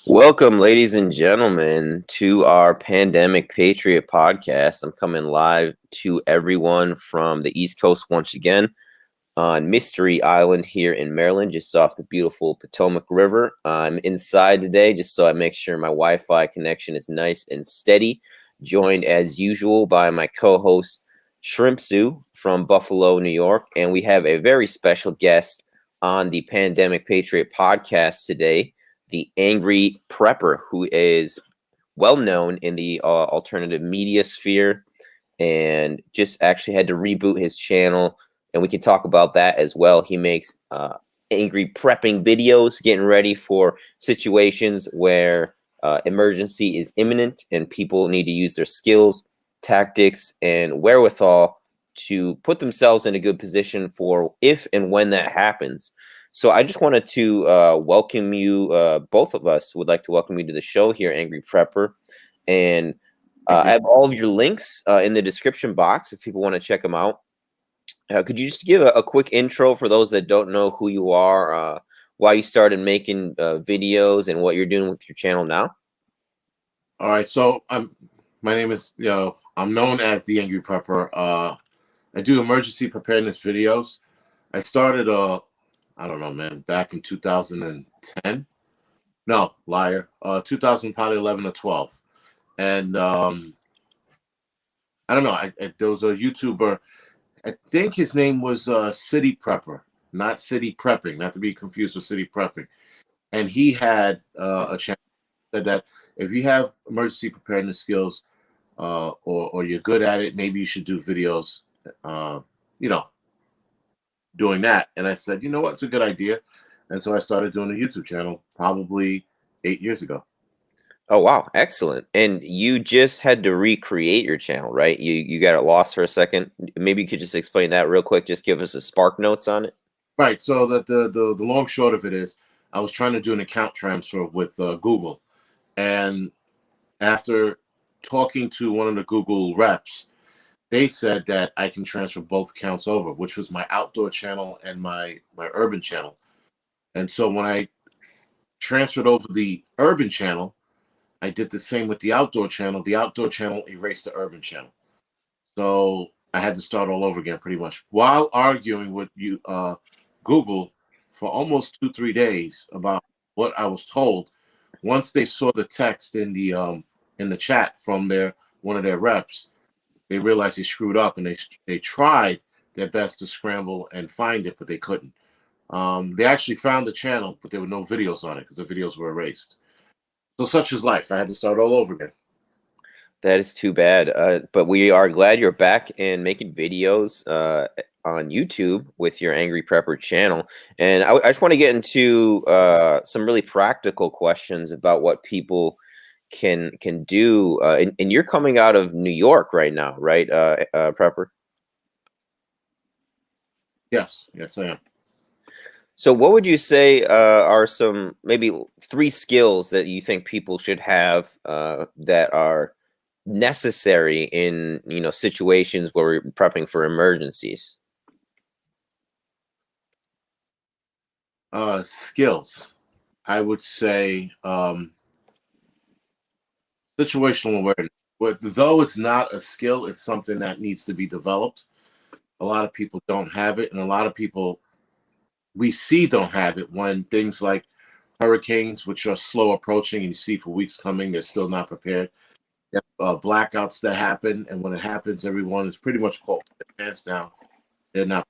Welcome, ladies and gentlemen, to our Pandemic Patriot podcast. I'm coming live to everyone from the East Coast once again on Mystery Island here in Maryland, just off the beautiful Potomac River. I'm inside today just so I make sure my Wi Fi connection is nice and steady. Joined as usual by my co host, ShrimpZoo from Buffalo, New York. And we have a very special guest on the Pandemic Patriot podcast today, the Angry Prepper, who is well known in the alternative media sphere and just actually had to reboot his channel. And we can talk about that as well. He makes angry prepping videos, getting ready for situations where emergency is imminent and people need to use their skills, tactics, and wherewithal to put themselves in a good position for if and when that happens. So I just wanted to welcome you. Both of us would like to welcome you to the show here, Angry Prepper. And I have all of your links in the description box if people want to check them out. Could you just give a quick intro for those that don't know who you are, why you started making videos, and what you're doing with your channel now? All right, so my name is I'm known as the Angry Prepper. I do emergency preparedness videos. I started I don't know, man, back in 2010. No, liar. 2011 or 12. And I don't know. There was a YouTuber. I think his name was City Prepper, not City Prepping, not to be confused with City Prepping. And he had a channel said that if you have emergency preparedness skills or you're good at it, maybe you should do videos, doing that. And I said, you know what, it's a good idea. And so I started doing a YouTube channel probably 8 years ago. Oh wow, excellent! And you just had to recreate your channel, right? You got it lost for a second. Maybe you could just explain that real quick. Just give us a spark notes on it. Right. So the long short of it is, I was trying to do an account transfer with Google, and after talking to one of the Google reps, they said that I can transfer both accounts over, which was my outdoor channel and my urban channel. And so when I transferred over the urban channel, I did the same with the outdoor channel. The outdoor channel erased the urban channel. So I had to start all over again pretty much, while arguing with Google for almost 2-3 days about what I was told. Once they saw the text in the chat from one of their reps, they realized they screwed up, and they tried their best to scramble and find it, but they couldn't. They actually found the channel, but there were no videos on it because the videos were erased. So such is life. I had to start all over again. That is too bad. But we are glad you're back and making videos on YouTube with your Angry Prepper channel. And I just want to get into some really practical questions about what people can do. And you're coming out of New York right now, right, Prepper? Yes, I am. So what would you say are some maybe 3 skills that you think people should have that are necessary in situations where we're prepping for emergencies? Skills, I would say, situational awareness. But though it's not a skill, it's something that needs to be developed. A lot of people don't have it, and a lot of people we see don't have it when things like hurricanes, which are slow approaching, and you see for weeks coming, they're still not prepared. You have, blackouts that happen, and when it happens, everyone is pretty much caught with their pants down. They're not.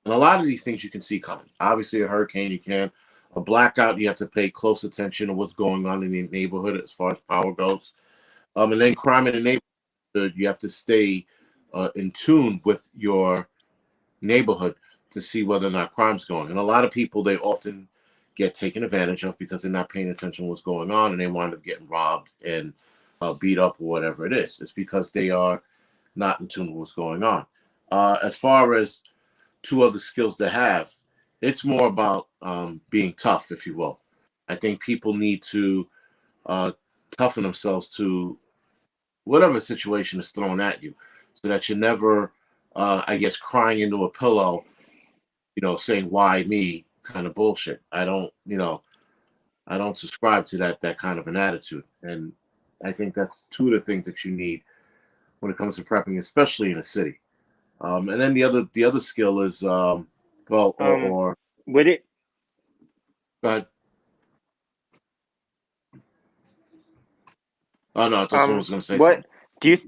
And a lot of these things you can see coming. Obviously, a hurricane, you can. A blackout, you have to pay close attention to what's going on in the neighborhood as far as power goes. And then crime in the neighborhood, you have to stay in tune with your neighborhood to see whether or not crime's going. And a lot of people, they often get taken advantage of because they're not paying attention to what's going on, and they wind up getting robbed and beat up or whatever it is. It's because they are not in tune with what's going on. As far as 2 other skills to have, it's more about being tough, if you will. I think people need to toughen themselves to whatever situation is thrown at you, so that you're never, I guess, crying into a pillow, saying, why me, kind of bullshit. I don't, I don't subscribe to that kind of an attitude. And I think that's two of the things that you need when it comes to prepping, especially in a city. And then the other skill is well, or Would it? go ahead. Oh no, I thought someone was going to say something. What do you?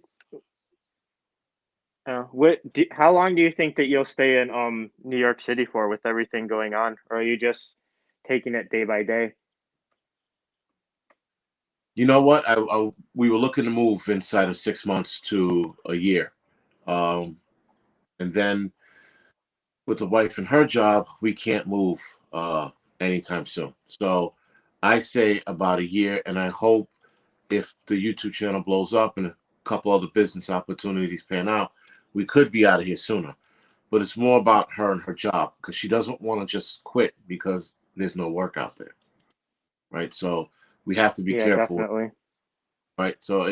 How long do you think that you'll stay in New York City for with everything going on, or are you just taking it day by day? You know what? We were looking to move inside of 6 months to a year, and then with the wife and her job, we can't move anytime soon. So I say about a year, and I hope if the YouTube channel blows up and a couple other business opportunities pan out, we could be out of here sooner. But it's more about her and her job because she doesn't want to just quit because there's no work out there, right? So we have to be Yeah, careful, definitely. right? So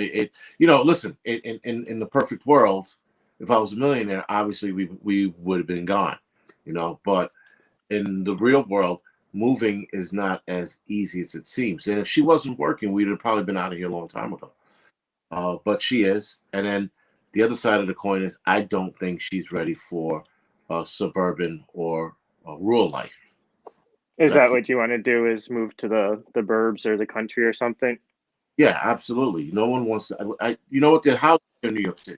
listen, in the perfect world, if I was a millionaire, obviously we would have been gone, but in the real world, moving is not as easy as it seems. And if she wasn't working, we'd have probably been out of here a long time ago. But she is. And then the other side of the coin is I don't think she's ready for suburban or rural life. Is that what you want to do? Is move to the burbs or the country or something? Yeah, absolutely. No one wants to. You know what? The houses here in New York City,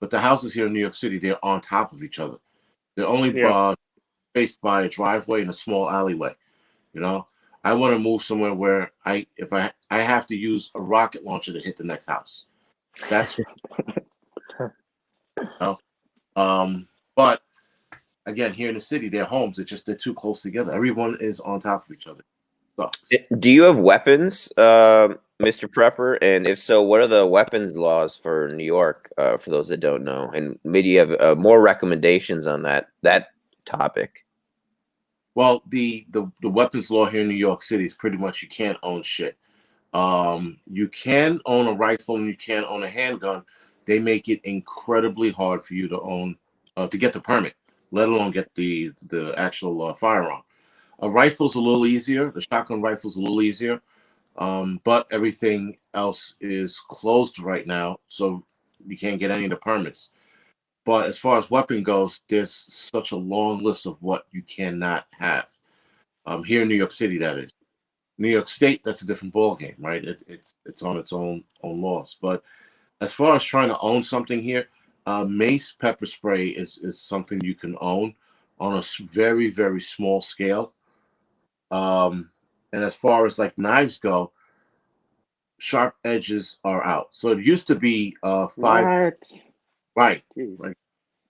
but the houses here in New York City, they're on top of each other. They're only spaced by a driveway and a small alleyway. I want to move somewhere where if I have to use a rocket launcher to hit the next house. That's but again, here in the city, their homes they're too close together. Everyone is on top of each other. Sucks. Do you have weapons, Mr. Prepper? And if so, what are the weapons laws for New York? For those that don't know, and maybe you have more recommendations on that topic. Well, the weapons law here in New York City is pretty much you can't own shit. You can own a rifle and you can own a handgun. They make it incredibly hard for you to own to get the permit, let alone get the actual firearm. A rifle's a little easier. The shotgun rifle's a little easier, but everything else is closed right now, so you can't get any of the permits. But as far as weapon goes, there's such a long list of what you cannot have. Here in New York City, that is. New York State, that's a different ballgame, right? It's on its own laws. But as far as trying to own something here, mace pepper spray is something you can own on a very, very small scale. And as far as like knives go, sharp edges are out. So it used to be five. What? Right. Jeez. Right.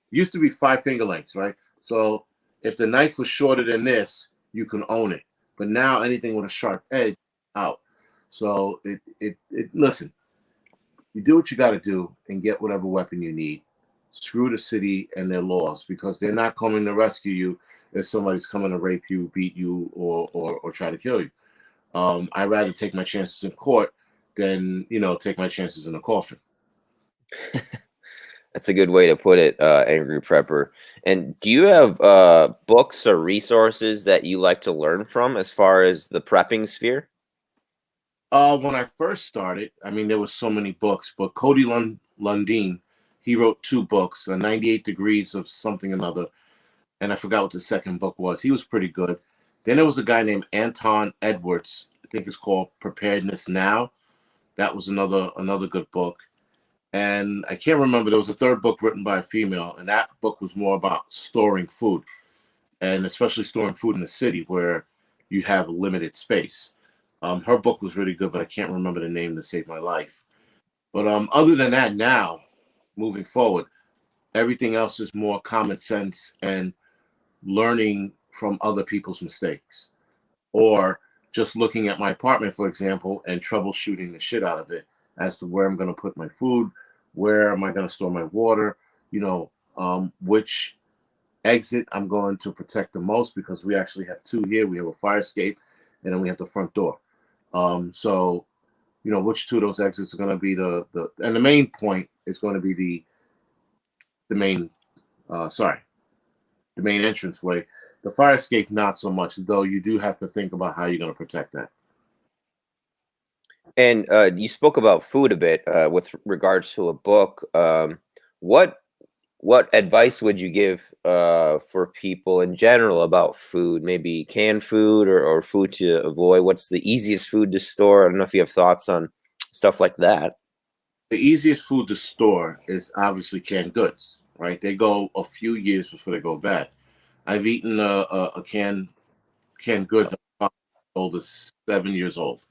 Used to be 5 finger lengths, right? So if the knife was shorter than this, you can own it. But now anything with a sharp edge, out. So it listen, you do what you got to do and get whatever weapon you need. Screw the city and their laws because they're not coming to rescue you if somebody's coming to rape you, beat you, or try to kill you. I'd rather take my chances in court than take my chances in a coffin. That's a good way to put it, Angry Prepper. And do you have books or resources that you like to learn from as far as the prepping sphere? When I first started, I mean, there was so many books, but Cody Lundin, he wrote 2 books, 98 Degrees of something another, and I forgot what the second book was. He was pretty good. Then there was a guy named Anton Edwards. I think it's called Preparedness Now. That was another good book. And I can't remember, there was a third book written by a female, and that book was more about storing food, and especially storing food in the city where you have limited space. Her book was really good, but I can't remember the name to save my life. But other than that, now, moving forward, everything else is more common sense and learning from other people's mistakes. Or just looking at my apartment, for example, and troubleshooting the shit out of it as to where I'm going to put my food, where am I going to store my water, which exit I'm going to protect the most, because we actually have 2 here. We have a fire escape, and then we have the front door. So, which 2 of those exits are going to be and the main point is going to be the main entranceway. The fire escape, not so much, though you do have to think about how you're going to protect that. And you spoke about food a bit with regards to a book. What what advice would you give for people in general about food? Maybe canned food or food to avoid. What's the easiest food to store? I don't know if you have thoughts on stuff like that. The easiest food to store is obviously canned goods, right? They go a few years before they go bad. I've eaten a canned goods as old as 7 years old,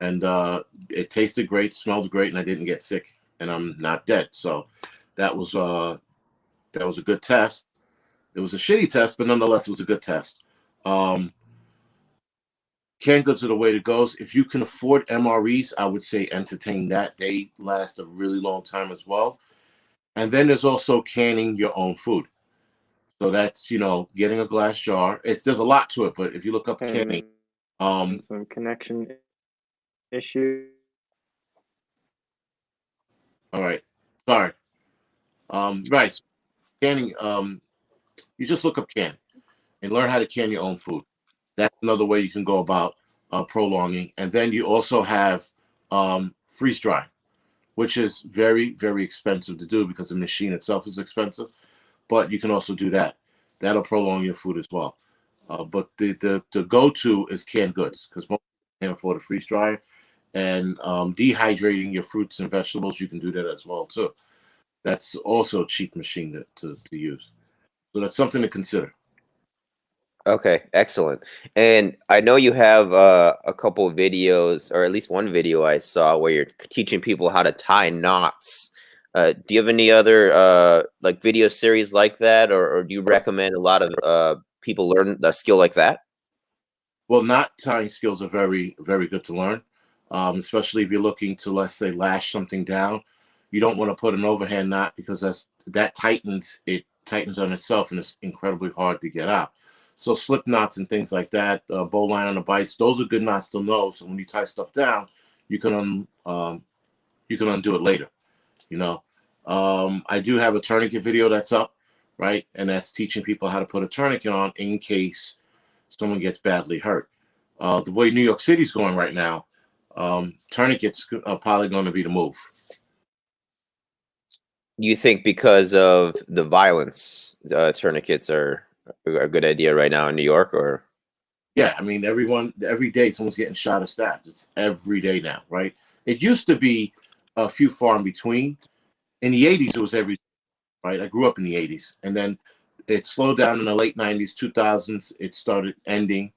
and it tasted great, smelled great, and I didn't get sick, and I'm not dead. So that was a good test. It was a shitty test, but nonetheless, it was a good test. Um, Canned goods are the way to go. If you can afford MREs, I would say entertain that. They last a really long time as well. And then there's also canning your own food. So that's, getting a glass jar. There's a lot to it, but if you look up canning, And um, some connection issue. all right, sorry. Right, so canning, you just look up canning and learn how to can your own food. That's another way you can go about prolonging. And then you also have freeze dry, which is very, very expensive to do because the machine itself is expensive. But you can also do that. That'll prolong your food as well. But the go-to is canned goods because most people can't afford a freeze dryer. And dehydrating your fruits and vegetables, you can do that as well too. That's also a cheap machine to use. So that's something to consider. Okay, excellent. And I know you have a couple of videos, or at least one video I saw where you're teaching people how to tie knots. Do you have any other like video series like that, or do you recommend a lot of people learn a skill like that? Well, knot tying skills are very, very good to learn, especially if you're looking to, let's say, lash something down. You don't want to put an overhand knot because that tightens. It tightens on itself, and it's incredibly hard to get out. So slip knots and things like that, bowline on the bites, those are good knots to know. So when you tie stuff down, you can you can undo it later. You know, I do have a tourniquet video that's up, right, and that's teaching people how to put a tourniquet on in case someone gets badly hurt. The way New York City's going right now, tourniquets are probably going to be the move. You think because of the violence, tourniquets are a good idea right now in New York, or? Yeah, I mean, every day someone's getting shot or stabbed. It's every day now, right? It used to be a few far in between. In the 80s, it was every, right? I grew up in the 80s. And then it slowed down in the late 90s, 2000s. It started ending.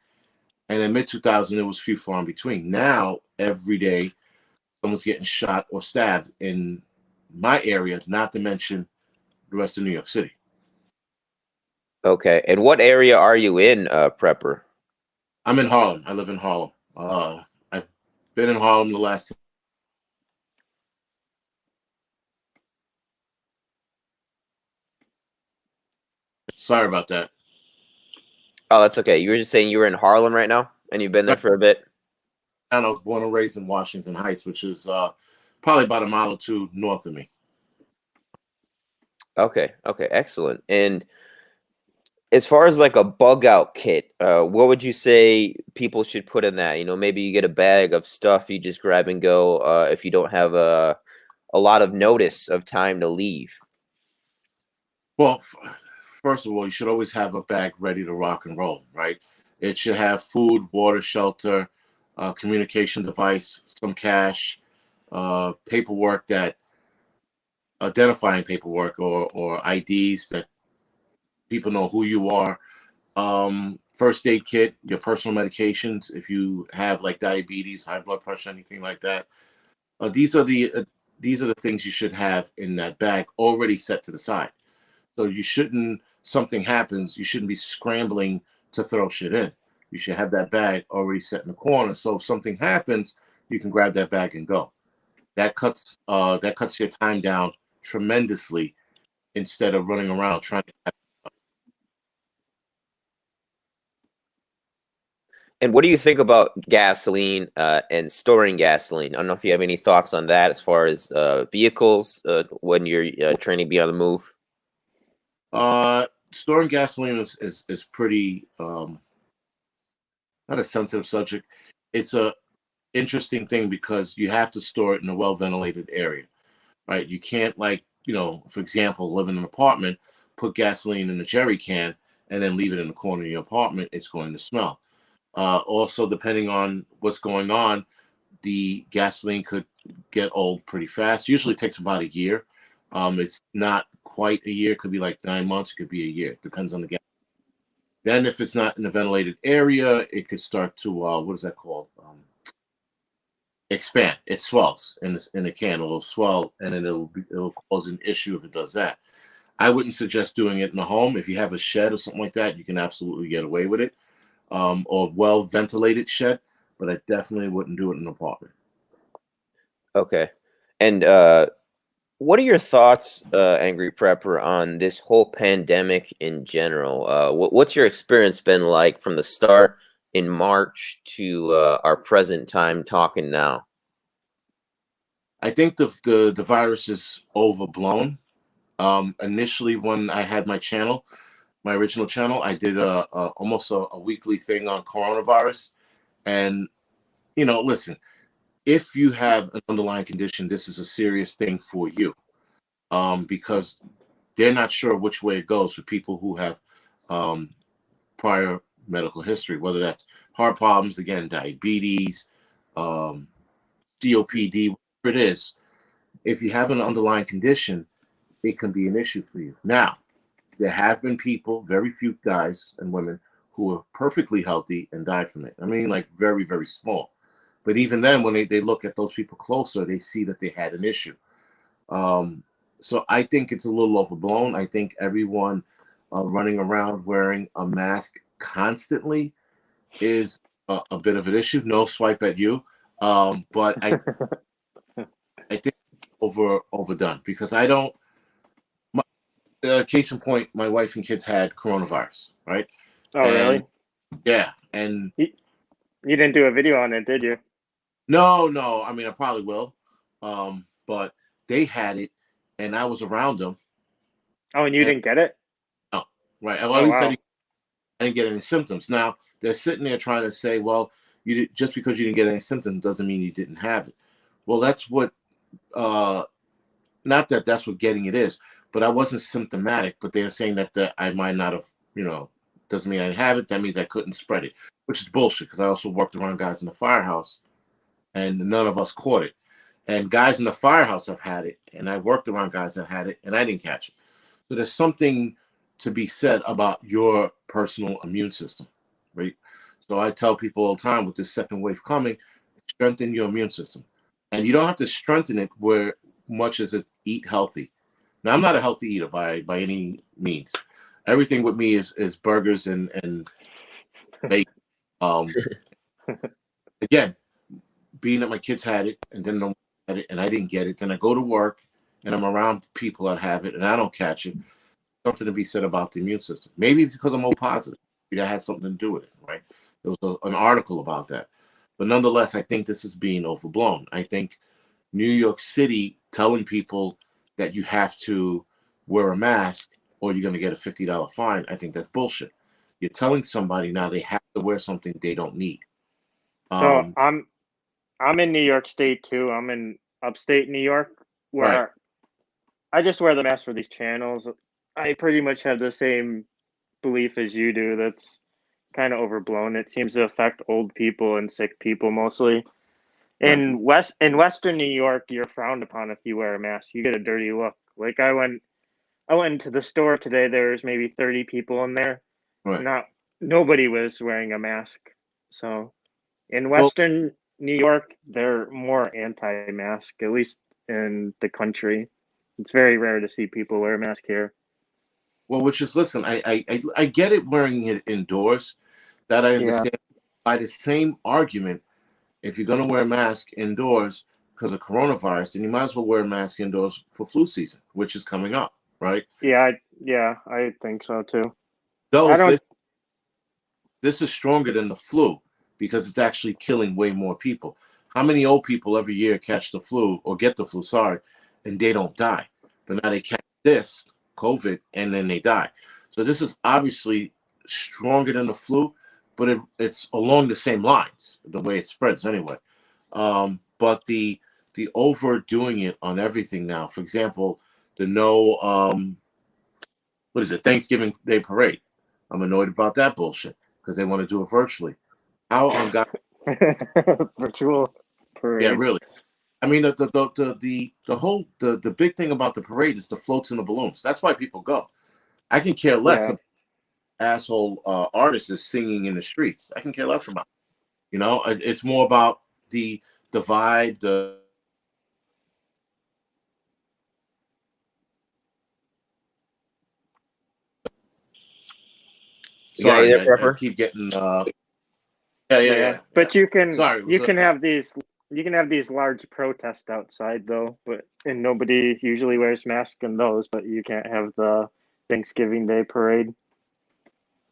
And then mid 2000, it was few far in between. Now, every day, someone's getting shot or stabbed in my area, not to mention the rest of New York City. Okay, and what area are you in, Prepper? I'm in Harlem. I live in Harlem. I've been in Harlem the last. Sorry about that. Oh, that's okay. You were just saying you were in Harlem right now, and you've been there for a bit. I was born and raised in Washington Heights, which is probably about a mile or two north of me. Okay, okay, excellent. And as far as like a bug out kit, what would you say people should put in that? You know, maybe you get a bag of stuff you just grab and go if you don't have a lot of notice of time to leave. Well, first of all, you should always have a bag ready to rock and roll, right? It should have food, water, shelter, communication device, some cash, paperwork that identifying paperwork or IDs that people know who you are. First aid kit, your personal medications if you have like diabetes, high blood pressure, anything like that. These are the things you should have in that bag already set to the side. So you shouldn't, something happens, you shouldn't be scrambling to throw shit in. You should have that bag already set in the corner. So if something happens, you can grab that bag and go. That cuts your time down tremendously instead of running around trying to. And what do you think about gasoline and storing gasoline? I don't know if you have any thoughts on that as far as vehicles when you're trying to be on the move. Storing gasoline is pretty not a sensitive subject. It's a interesting thing because you have to store it in a well-ventilated area, right? You can't, like, for example, live in an apartment, put gasoline in a jerry can, and then leave it in the corner of your apartment. It's going to smell. Also, depending on what's going on, the gasoline could get old pretty fast. Usually it takes about a year. It's not quite a year. It could be like 9 months. It could be a year. It depends on the gas. Then if it's not in a ventilated area, it could start to, what is that called? Expand. It swells in the can. It'll swell, and then it'll cause an issue if it does that. I wouldn't suggest doing it in a home. If you have a shed or something like that, you can absolutely get away with it, or well ventilated shed. But I definitely wouldn't do it in an apartment. Okay. And what are your thoughts, Angry Prepper, on this whole pandemic in general? What's your experience been like from the start in March to our present time talking now? I think the virus is overblown. Initially, when I had my channel, my original channel, I did almost a weekly thing on coronavirus. And, listen, if you have an underlying condition, this is a serious thing for you, because they're not sure which way it goes for people who have prior medical history, whether that's heart problems, again, diabetes, COPD, whatever it is. If you have an underlying condition, it can be an issue for you. Now, there have been people, very few guys and women, who are perfectly healthy and died from it. I mean, like very, very small. But even then, when they look at those people closer, they see that they had an issue. So I think it's a little overblown. I think everyone running around wearing a mask constantly is a bit of an issue. No swipe at you. But I think overdone, because I don't. Case in point, my wife and kids had coronavirus, right? Oh, really? Yeah, and You didn't do a video on it, did you? no. I mean, I probably will, but they had it, and I was around them. Oh, and you didn't get it? No, right? Well, Oh, at least wow. I didn't get any symptoms. Now they're sitting there trying to say, well, just because you didn't get any symptoms doesn't mean you didn't have it. Well, that's what. Not that that's what getting it is, but I wasn't symptomatic. But they're saying that I might not have, doesn't mean I have it. That means I couldn't spread it, which is bullshit, because I also worked around guys in the firehouse, and none of us caught it. And guys in the firehouse have had it, and I worked around guys that had it, and I didn't catch it. So there's something to be said about your personal immune system, right? So I tell people all the time, with this second wave coming, strengthen your immune system. And you don't have to strengthen it where much as it's eat healthy. Now, I'm not a healthy eater by any means. Everything with me is burgers and bacon. Again, being that my kids had it and then no had it and I didn't get it, then I go to work and I'm around people that have it and I don't catch it. Something to be said about the immune system. Maybe it's because I'm O positive. That has something to do with it, right? There was an article about that. But nonetheless, I think this is being overblown. I think New York City telling people that you have to wear a mask or you're going to get a $50 fine, I think that's bullshit. You're telling somebody now they have to wear something they don't need. So I'm in New York State too. I'm in upstate New York, where Right. I just wear the mask for these channels. I pretty much have the same belief as you do. That's kind of overblown. It seems to affect old people and sick people mostly. Right. In Western New York, you're frowned upon if you wear a mask. You get a dirty look. Like I went into the store today. There's maybe 30 people in there. Right. Nobody was wearing a mask. So in Well, Western New York, they're more anti-mask, at least in the country. It's very rare to see people wear a mask here. which is, listen, I get it wearing it indoors. That I Yeah. understand. By the same argument, if you're going to wear a mask indoors because of coronavirus, then you might as well wear a mask indoors for flu season, which is coming up, right? Yeah, I think so too. Though I don't. this is stronger than the flu because it's actually killing way more people. How many old people every year catch the flu or get the flu, sorry, and they don't die? But now they catch this, COVID, and then they die. So this is obviously stronger than the flu, but it's along the same lines, the way it spreads anyway. But the overdoing it on everything now. For example, the no what is it, Thanksgiving Day parade. I'm annoyed about that bullshit because they want to do it virtually. How on God? Virtual parade. Yeah, really. I mean, the whole the big thing about the parade is the floats and the balloons. That's why people go. I can care less Yeah. about asshole artists is singing in the streets. I can care less about it. You know, it's more about the vibe, the You got sorry, there, I Prepper? keep getting Yeah. But you can Sorry, have these large protests outside though, and nobody usually wears masks in those, but you can't have the Thanksgiving Day parade.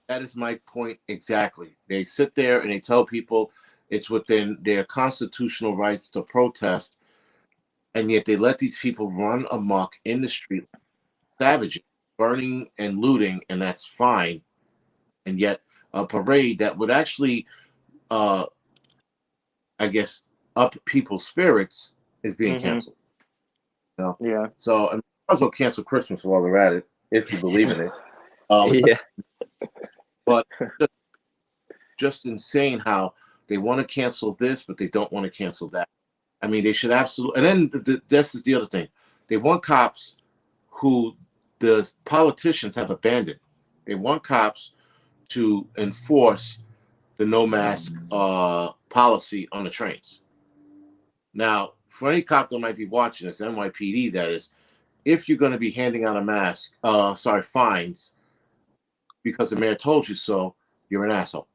that is my point exactly. They sit there and they tell people it's within their constitutional rights to protest, and yet they let these people run amok in the street, savages, burning and looting, and that's fine. And yet a parade that would actually, I guess, up people's spirits is being canceled. You know? Yeah. So I might as well cancel Christmas while they're at it, if you believe in it. Yeah. But just insane how they want to cancel this, but they don't want to cancel that. I mean, they should absolutely. And then this is the other thing. They want cops who the politicians have abandoned. They want cops to enforce the no mask policy on the trains. Now, for any cop that might be watching this, NYPD, that is, if you're going to be handing out a mask, fines, because the mayor told you so, you're an asshole.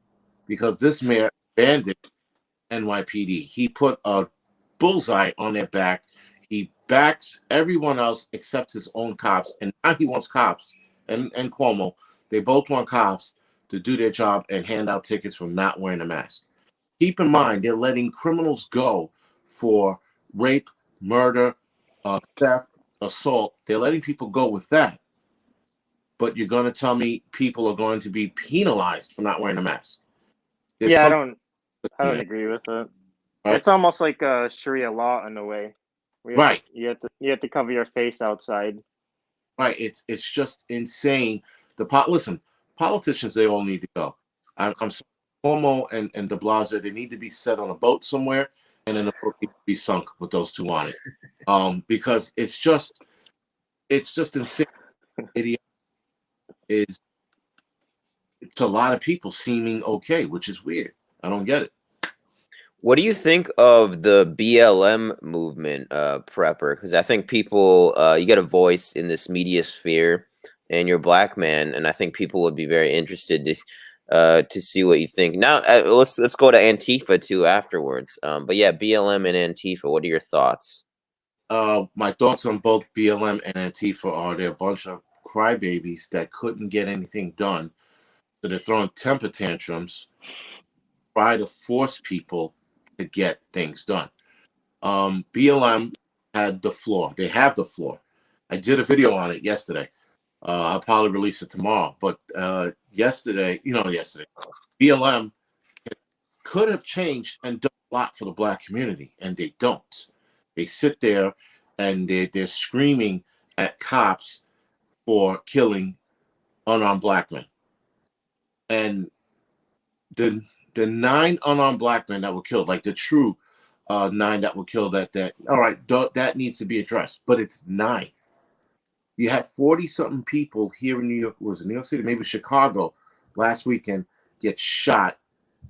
Because this mayor abandoned NYPD. He put a bullseye on their back. He backs everyone else except his own cops. And now he wants cops and Cuomo. They both want cops to do their job and hand out tickets for not wearing a mask. Keep in mind, they're letting criminals go for rape, murder, theft, assault. They're letting people go with that. But you're going to tell me people are going to be penalized for not wearing a mask? There's Yeah, I something don't there, agree with it. right? It's almost like a Sharia law in a way. Right. You have to cover your face outside. Right. It's just insane. Listen, politicians, they all need to go. I'm sorry, Cuomo and De Blasio, they need to be set on a boat somewhere, and then the boat needs to be sunk with those two on it. Because it's just insane. Idiot is to a lot of people seeming okay, which is weird. I don't get it. What do you think of the BLM movement, Prepper? Because I think people, you get a voice in this media sphere, and you're a black man, and I think people would be very interested to see what you think. Now, let's go to Antifa too afterwards. But yeah, BLM and Antifa. What are your thoughts? My thoughts on both BLM and Antifa are they're a bunch of crybabies that couldn't get anything done. So they're throwing temper tantrums, try to force people to get things done. BLM had the floor. They have the floor. I did a video on it yesterday. I'll probably release it tomorrow. But yesterday, BLM could have changed and done a lot for the black community, and they don't. They sit there and they're screaming at cops for killing unarmed black men. And the 9 unarmed black men that were killed, like the true 9 that were killed, that all right, that needs to be addressed, but it's 9. You had 40-something people here in New York, was it New York City, maybe Chicago, last weekend, get shot,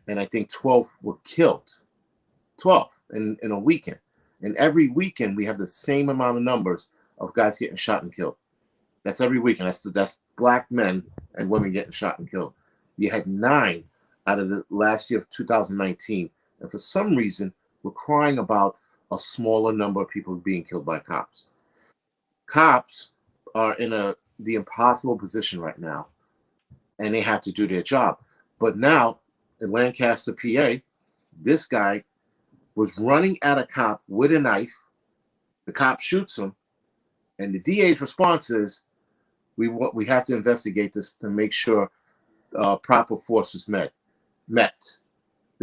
and I think 12 were killed. 12 in a weekend. And every weekend we have the same amount of numbers of guys getting shot and killed. That's every weekend. That's black men and women getting shot and killed. You had 9 out of the last year of 2019, and for some reason we're crying about a smaller number of people being killed by cops. Cops are in the impossible position right now, and they have to do their job. But now in Lancaster, PA, this guy was running at a cop with a knife. The cop shoots him, and the DA's response is, "We have to investigate this to make sure proper force is met."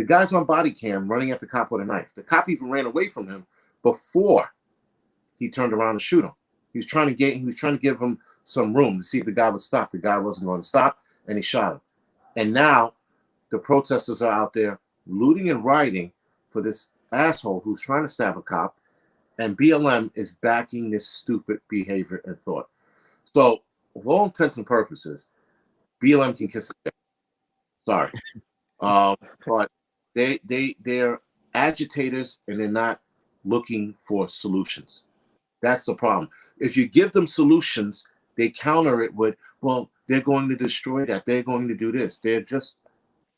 The guy's on body cam running at the cop with a knife. The cop even ran away from him before he turned around to shoot him. He was trying to give him some room to see if the guy would stop. The guy wasn't going to stop, and he shot him. And now the protesters are out there looting and rioting for this asshole who's trying to stab a cop, and BLM is backing this stupid behavior and thought. So, for all intents and purposes, BLM can kiss a dick. Sorry. But they're agitators, and they're not looking for solutions. That's the problem. If you give them solutions, they counter it with, well, they're going to destroy that. They're going to do this. They're just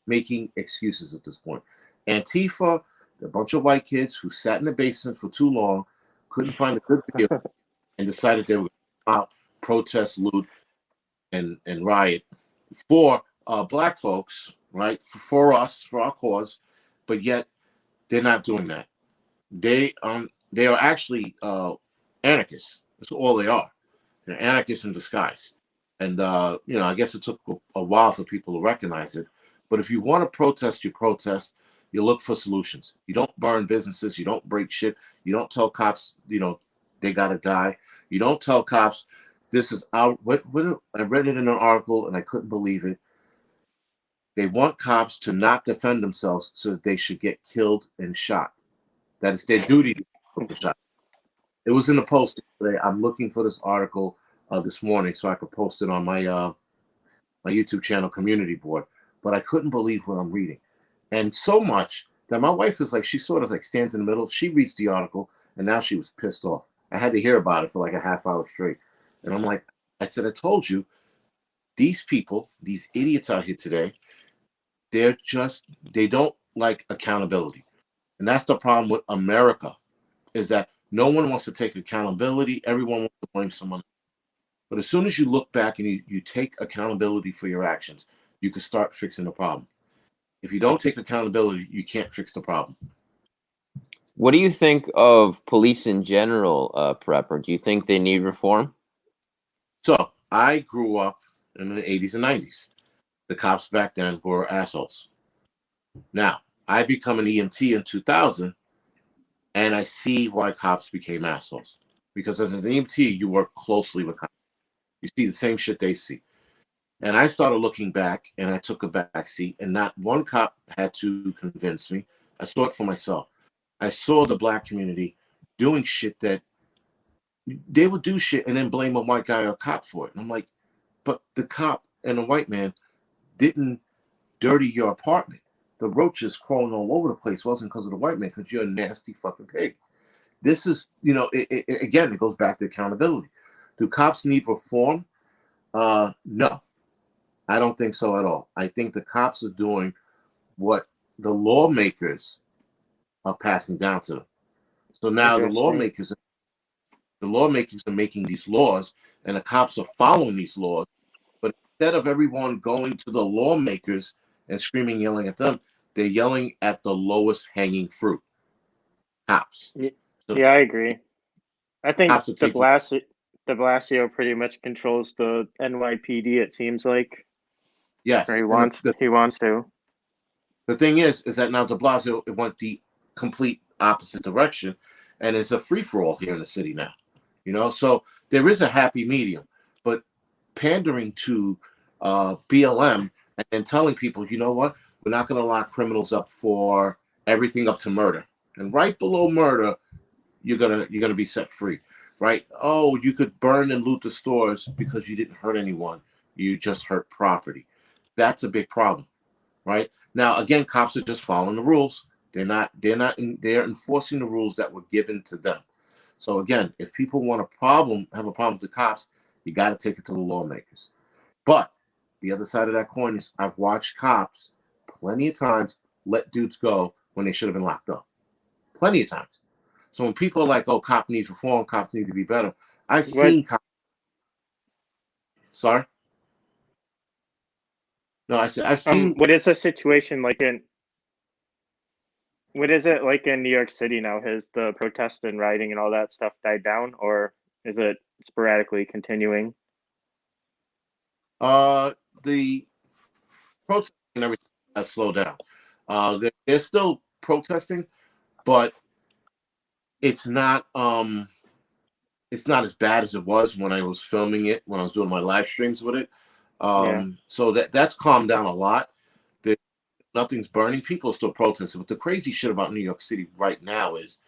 making excuses at this point. Antifa, a bunch of white kids who sat in the basement for too long, couldn't find a good video, and decided they were going to come out, protest, loot, and riot for black folks, right? For us, for our cause, but yet they're not doing that. They are actually anarchists. That's all they are. They're anarchists in disguise. And I guess it took a while for people to recognize it. But if you want to protest, you protest. You look for solutions. You don't burn businesses. You don't break shit. You don't tell cops, they gotta die. You don't tell cops this is out. I read it in an article and I couldn't believe it. They want cops to not defend themselves, so that they should get killed and shot. That is their duty to get shot. It was in the Post today. I'm looking for this article this morning so I could post it on my my YouTube channel community board. But I couldn't believe what I'm reading. And so much that my wife is like, she sort of like stands in the middle. She reads the article and now she was pissed off. I had to hear about it for like a half hour straight. And I'm like, I said, I told you, these people, these idiots out here today, they don't like accountability. And that's the problem with America, is that no one wants to take accountability. Everyone wants to blame someone. But as soon as you look back and you take accountability for your actions, you can start fixing the problem. If you don't take accountability, you can't fix the problem. What do you think of police in general, Prepper? Do you think they need reform? So I grew up in the 80s and 90s. The cops back then were assholes. Now, I become an EMT in 2000, and I see why cops became assholes. Because as an EMT, you work closely with cops. You see the same shit they see. And I started looking back, and I took a back seat, and not one cop had to convince me. I saw it for myself. I saw the black community doing shit that they would do shit and then blame a white guy or a cop for it. And I'm like, but the cop and the white man didn't dirty your apartment. The roaches crawling all over the place wasn't because of the white man, because you're a nasty fucking pig. This is, again, it goes back to accountability. Do cops need reform? No. I don't think so at all. I think the cops are doing what the lawmakers are passing down to them. So now the lawmakers are making these laws, and the cops are following these laws. But instead of everyone going to the lawmakers and screaming, yelling at them, they're yelling at the lowest hanging fruit, cops. So yeah, I agree. I think cops are de Blasio pretty much controls the NYPD, it seems like. Yes. Or he wants to. The thing is that now de Blasio went the complete opposite direction, and it's a free-for-all here in the city now. So there is a happy medium, but pandering to BLM and telling people, you know what, we're not going to lock criminals up for everything up to murder, and right below murder, you're gonna be set free, right? Oh, you could burn and loot the stores because you didn't hurt anyone, you just hurt property. That's a big problem, right? Now, again, cops are just following the rules. They're enforcing the rules that were given to them. So again, if people have a problem with the cops, you got to take it to the lawmakers. But the other side of that coin is I've watched cops plenty of times let dudes go when they should have been locked up. Plenty of times. So when people are like, oh, cop needs reform, cops need to be better, I've seen cops. Sorry? No, I said I've seen. What is the situation like what is it like in New York City now? Has the protest and rioting and all that stuff died down, or is it sporadically continuing? The protest and everything has slowed down. They're still protesting, but it's not as bad as it was when I was filming it, when I was doing my live streams with it. So that's calmed down a lot. Nothing's burning. People are still protesting. But the crazy shit about New York City right now is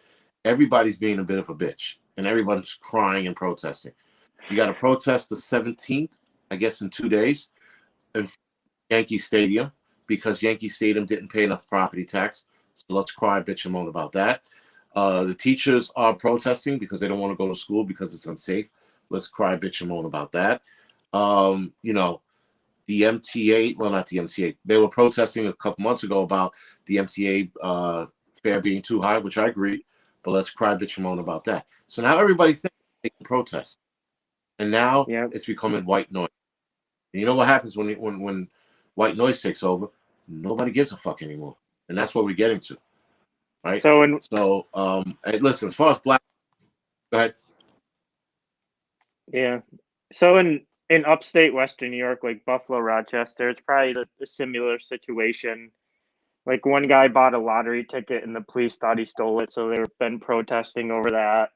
everybody's being a bit of a bitch, and everyone's crying and protesting. You got to protest the 17th, I guess, in 2 days, in Yankee Stadium, because Yankee Stadium didn't pay enough property tax. So let's cry, bitch, and moan about that. The teachers are protesting because they don't want to go to school because it's unsafe. Let's cry, bitch, and moan about that. You know, the MTA, well, not the MTA, they were protesting a couple months ago about the MTA fare being too high, which I agree, but let's cry, bitch, and moan about that. So now everybody thinks they can protest. And now it's becoming white noise. And you know what happens when white noise takes over? Nobody gives a fuck anymore. And that's what we're getting to. Right? So listen, as far as black, go ahead. Yeah. So in upstate Western New York, like Buffalo, Rochester, it's probably a similar situation. Like one guy bought a lottery ticket and the police thought he stole it, so they've been protesting over that.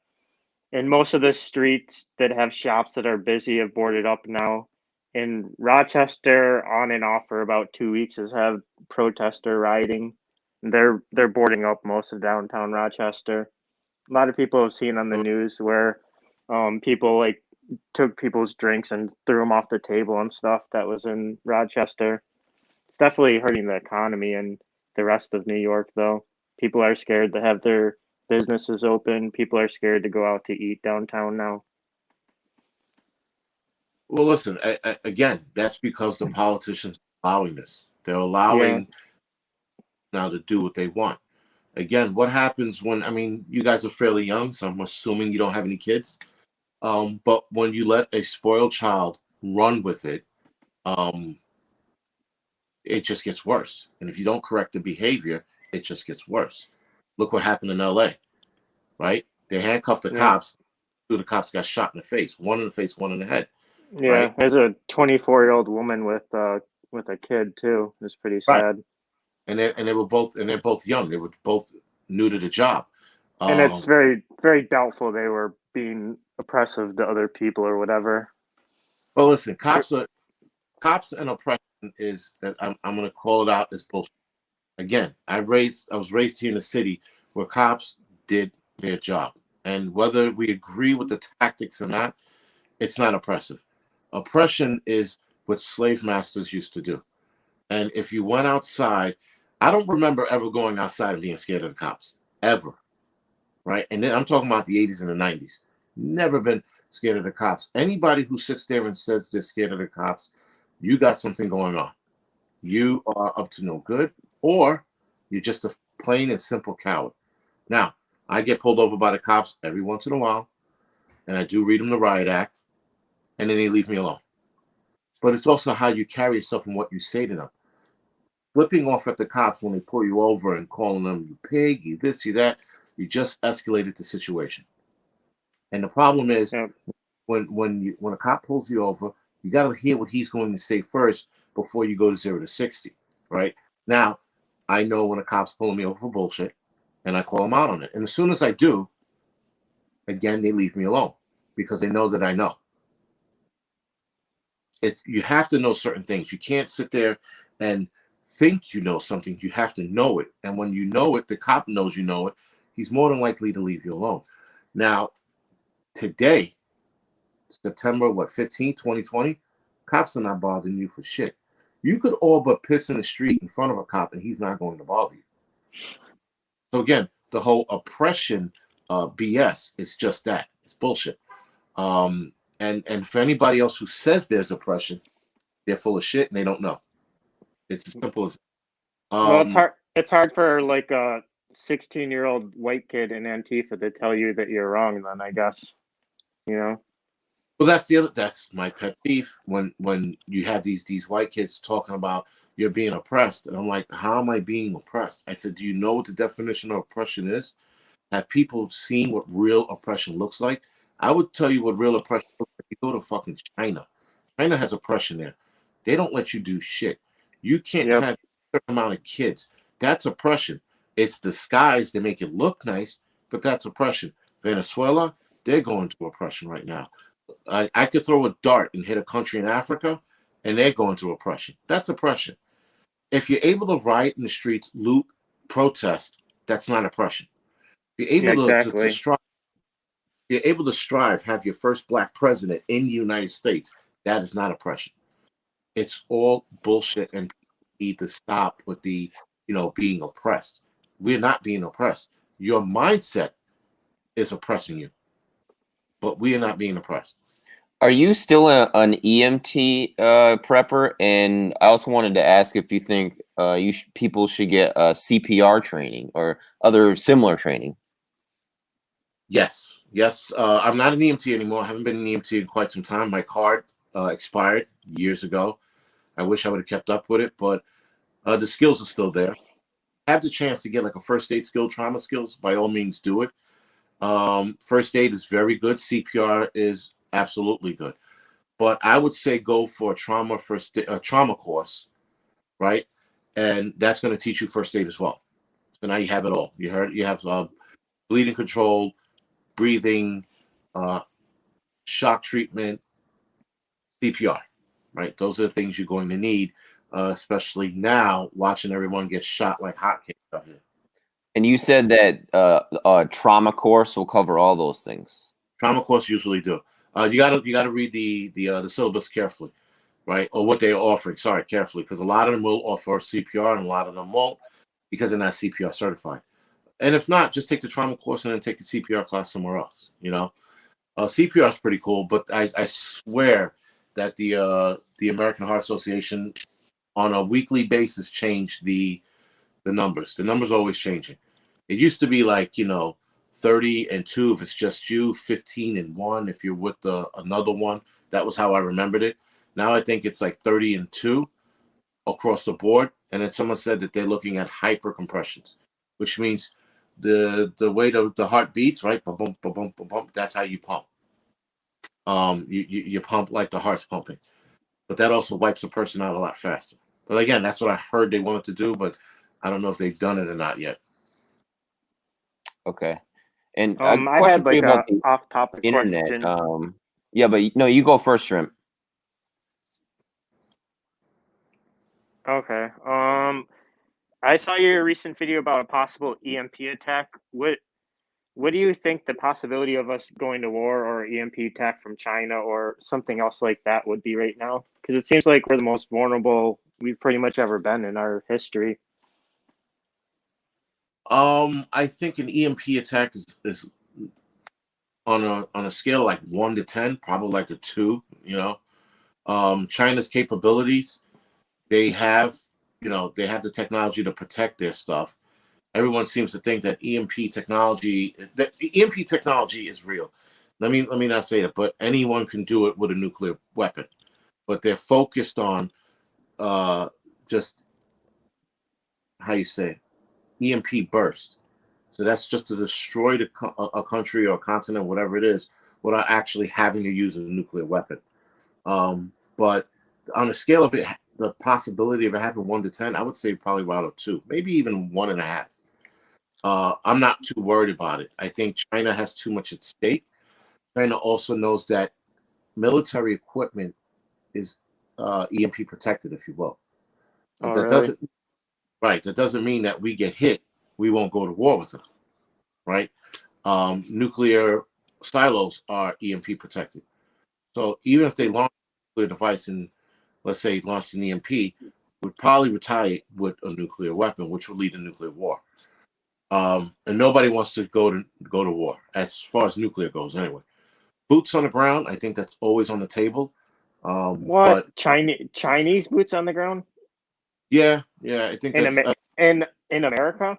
And most of the streets that have shops that are busy have boarded up now. In Rochester, on and off for about 2 weeks, has had protester rioting. They're boarding up most of downtown Rochester. A lot of people have seen on the news where people like took people's drinks and threw them off the table and stuff. That was in Rochester. It's definitely hurting the economy and the rest of New York, though. People are scared to have their businesses open. People are scared to go out to eat downtown now. Well, listen, again, that's because the politicians are allowing this. They're allowing now to do what they want. Again, what happens when, I mean, you guys are fairly young, so I'm assuming you don't have any kids. But when you let a spoiled child run with it, it just gets worse. And if you don't correct the behavior, it just gets worse. Look what happened in LA, right? They handcuffed the cops. Two of the cops got shot in the face, one in the face, one in the head. Yeah, right? There's a 24-year-old woman with a kid too. It's pretty sad. Right. And they're both young. They were both new to the job. And it's very, very doubtful they were being oppressive to other people or whatever. Well, listen, cops and oppression is that I'm going to call it out as bullshit. Again, I was raised here in the city where cops did their job, and whether we agree with the tactics or not, it's not oppressive. Oppression is what slave masters used to do. And if you went outside, I don't remember ever going outside and being scared of the cops, ever. Right? And then I'm talking about the 80s and the 90s. Never been scared of the cops. Anybody who sits there and says they're scared of the cops, you got something going on. You are up to no good, or you're just a plain and simple coward. Now, I get pulled over by the cops every once in a while, and I do read them the Riot Act, and then they leave me alone. But it's also how you carry yourself and what you say to them. Flipping off at the cops when they pull you over and calling them you pig, you this, you that, you just escalated the situation. And the problem is when a cop pulls you over, you got to hear what he's going to say first before you go to 0 to 60, right? Now, I know when a cop's pulling me over for bullshit, and I call them out on it. And as soon as I do, again, they leave me alone because they know that I know. You have to know certain things. You can't sit there and think you know something. You have to know it. And when you know it, the cop knows you know it. He's more than likely to leave you alone. Now, today, September 15th, 2020, cops are not bothering you for shit. You could all but piss in the street in front of a cop and he's not going to bother you. So again, the whole oppression BS is just that. It's bullshit. And for anybody else who says there's oppression, they're full of shit and they don't know. It's as simple as well, it's hard for like a 16-year-old white kid in Antifa to tell you that you're wrong then, I guess. You know? Well, that's my pet peeve when you have these white kids talking about you're being oppressed. And I'm like, how am I being oppressed? I said, do you know what the definition of oppression is? Have people seen what real oppression looks like? I would tell you what real oppression looks like. You go to fucking China. China has oppression there. They don't let you do shit. You can't have a certain amount of kids. That's oppression. It's disguised. They make it look nice, but that's oppression. Venezuela, they're going to oppression right now. I could throw a dart and hit a country in Africa, and they're going through oppression. That's oppression. If you're able to riot in the streets, loot, protest, that's not oppression. If you're Yeah, able to exactly. strive, you're able to strive, have your first black president in the United States, that is not oppression. It's all bullshit, and people need to stop with the, being oppressed. We're not being oppressed. Your mindset is oppressing you, but we are not being oppressed. Are you still an EMT prepper? And I also wanted to ask if you think people should get CPR training or other similar training. Yes. I'm not an EMT anymore. I haven't been an EMT in quite some time. My card expired years ago. I wish I would have kept up with it, but the skills are still there. Have the chance to get like a first aid skill, trauma skills, by all means do it. First aid is very good. CPR is absolutely good. But I would say go for a trauma course, right? And that's going to teach you first aid as well. So now you have it all. You have bleeding control, breathing, shock treatment, CPR, right? Those are the things you're going to need, especially now watching everyone get shot like hotcakes out here. And you said that a trauma course will cover all those things. Trauma course usually do. You gotta read the syllabus carefully, right? Or what they're offering. Sorry, carefully, because a lot of them will offer CPR and a lot of them won't because they're not CPR certified. And if not, just take the trauma course and then take a CPR class somewhere else. CPR is pretty cool, but I swear that the American Heart Association on a weekly basis changed the numbers. The numbers are always changing. It used to be like 30-2 if it's just you, 15-1 if you're with another one. That was how I remembered it. Now I think it's like 30-2 across the board. And then someone said that they're looking at hypercompressions, which means the way the heart beats, right? Bum, bum, bum, bum, bum, bum, that's how you pump. You pump like the heart's pumping, but that also wipes a person out a lot faster. But again, that's what I heard they wanted to do, but I don't know if they've done it or not yet. Okay. And I question had for you like about a the off-topic internet. question. Yeah, but no, you go first, Shrimp. Okay. I saw your recent video about a possible EMP attack. What do you think the possibility of us going to war or EMP attack from China or something else like that would be right now? Because it seems like we're the most vulnerable we've pretty much ever been in our history. I think an EMP attack is on a scale like 1 to 10, probably like a 2. China's capabilities, they have the technology to protect their stuff. Everyone seems to think that EMP technology is real. Let me not say it, but anyone can do it with a nuclear weapon. But they're focused on just how you say it, EMP burst. So that's just to destroy a country or a continent, whatever it is, without actually having to use a nuclear weapon. But on a scale of it, the possibility of it happening 1 to 10, I would say probably about a 2, maybe even 1.5. I'm not too worried about it. I think China has too much at stake. China also knows that military equipment is EMP protected, if you will. But Oh, that really? doesn't mean that we get hit, we won't go to war with them, right? Nuclear silos are EMP protected. So even if they launch a nuclear device and let's say launched an EMP, would probably retaliate with a nuclear weapon, which would lead to nuclear war. And nobody wants to go to war as far as nuclear goes anyway. Boots on the ground, I think that's always on the table. What? But Chinese boots on the ground yeah, I think in that's in America?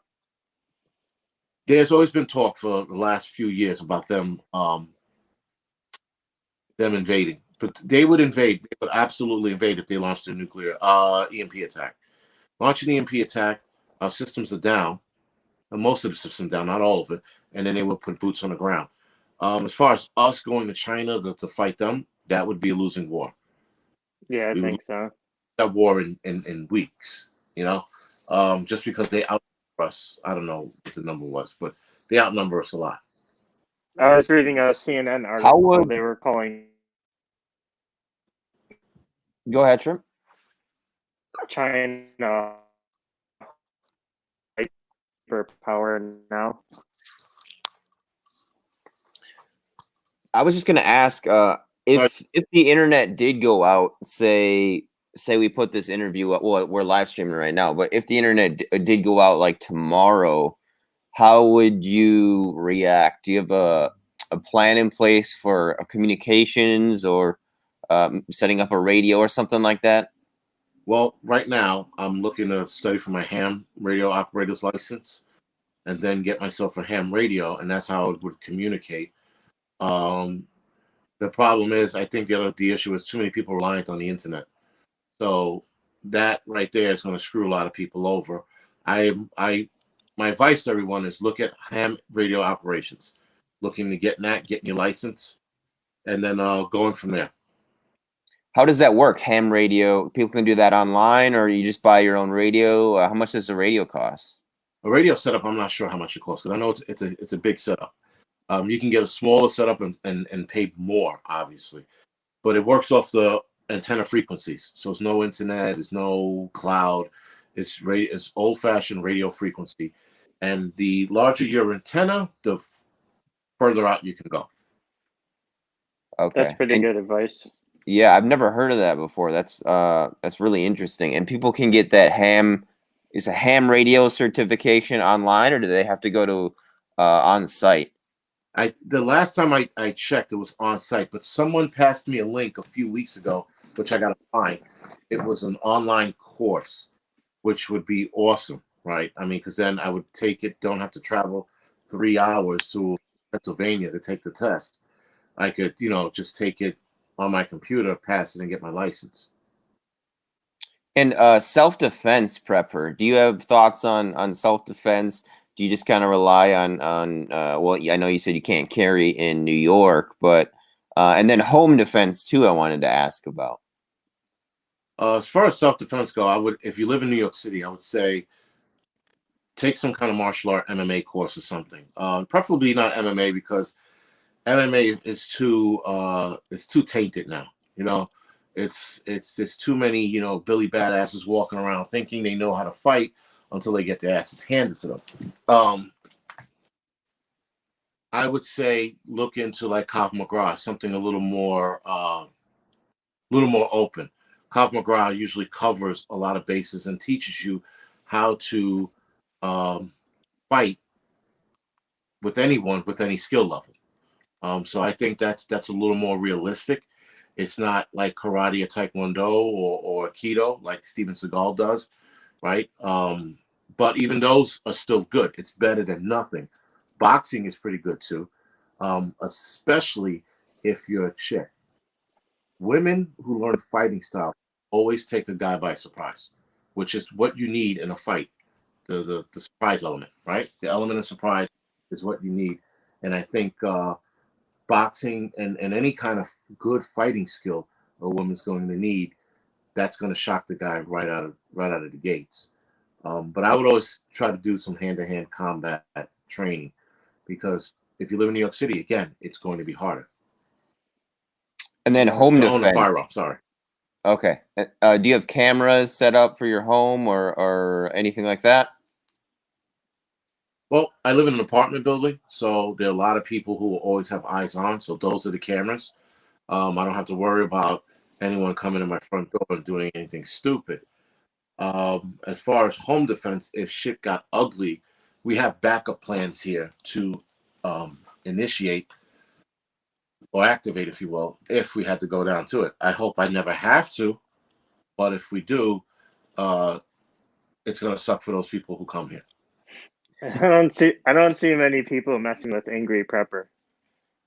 there's always been talk for the last few years about them invading. But they would invade. They would absolutely invade if they launched a nuclear EMP attack. Launch an EMP attack, our systems are down. Most of the systems down, not all of it, and then they would put boots on the ground. As far as us going to China to fight them, that would be a losing war. Yeah, I We would think so. lose that war in weeks. just because they outnumber us. I don't know what the number was, but they outnumber us a lot. I was reading a CNN How article. would They were calling go ahead, Shrimp? China hyperpower now. I was just gonna ask if the internet did go out, say we put this interview up, well, we're live streaming right now, but if the internet did go out like tomorrow, how would you react? Do you have a plan in place for communications or setting up a radio or something like that? Well, right now I'm looking to study for my ham radio operator's license, and then get myself a ham radio, and that's how I would communicate. Um, the problem is, I think the issue is too many people reliant on the internet. So that right there is going to screw a lot of people over. My advice to everyone is look at ham radio operations, looking to getting your license, and then going from there. How does that work? Ham radio, people can do that online, or you just buy your own radio? How much does the radio cost? A radio setup, I'm not sure how much it costs, because I know it's a big setup. You can get a smaller setup and pay more, obviously, but it works off the antenna frequencies. So it's no internet, it's no cloud. It's old-fashioned radio frequency, and the larger your antenna, the further out you can go. Okay, That's pretty good advice. Yeah, I've never heard of that before. That's really interesting. And people can get that is a ham radio certification online, or do they have to go to on site? The last time I checked, it was on site, but someone passed me a link a few weeks ago, which I got to find. It was an online course, which would be awesome, right? I mean, because then I would take it, don't have to travel 3 hours to Pennsylvania to take the test. I could, just take it on my computer, pass it, and get my license. And self-defense prepper, do you have thoughts on self-defense? Do you just kind of rely on well, I know you said you can't carry in New York, but and then home defense too, I wanted to ask about. As far as self-defense go, if you live in New York City, I would say take some kind of martial art MMA course or something. Preferably not MMA, because MMA is too tainted now. It's just too many Billy badasses walking around thinking they know how to fight until they get their asses handed to them. I would say look into like Krav Maga, something a little more open. Krav Maga usually covers a lot of bases and teaches you how to fight with anyone with any skill level. So I think that's a little more realistic. It's not like karate or taekwondo or aikido like Steven Seagal does, right? But even those are still good. It's better than nothing. Boxing is pretty good too, especially if you're a chick. Women who learn fighting style always take a guy by surprise, which is what you need in a fight. The surprise element, right? The element of surprise is what you need. And I think boxing and any kind of good fighting skill a woman's going to need, that's going to shock the guy right out of the gates. But I would always try to do some hand-to-hand combat training, because if you live in New York City, again, it's going to be harder. And then home to defense. Own a firearm, sorry. Okay. Do you have cameras set up for your home or anything like that? Well, I live in an apartment building, so there are a lot of people who will always have eyes on. So those are the cameras. I don't have to worry about anyone coming to my front door and doing anything stupid. As far as home defense, if shit got ugly, we have backup plans here to initiate or activate, if you will, if we had to go down to it. I hope I never have to, but if we do, it's going to suck for those people who come here. I don't see many people messing with Angry Prepper.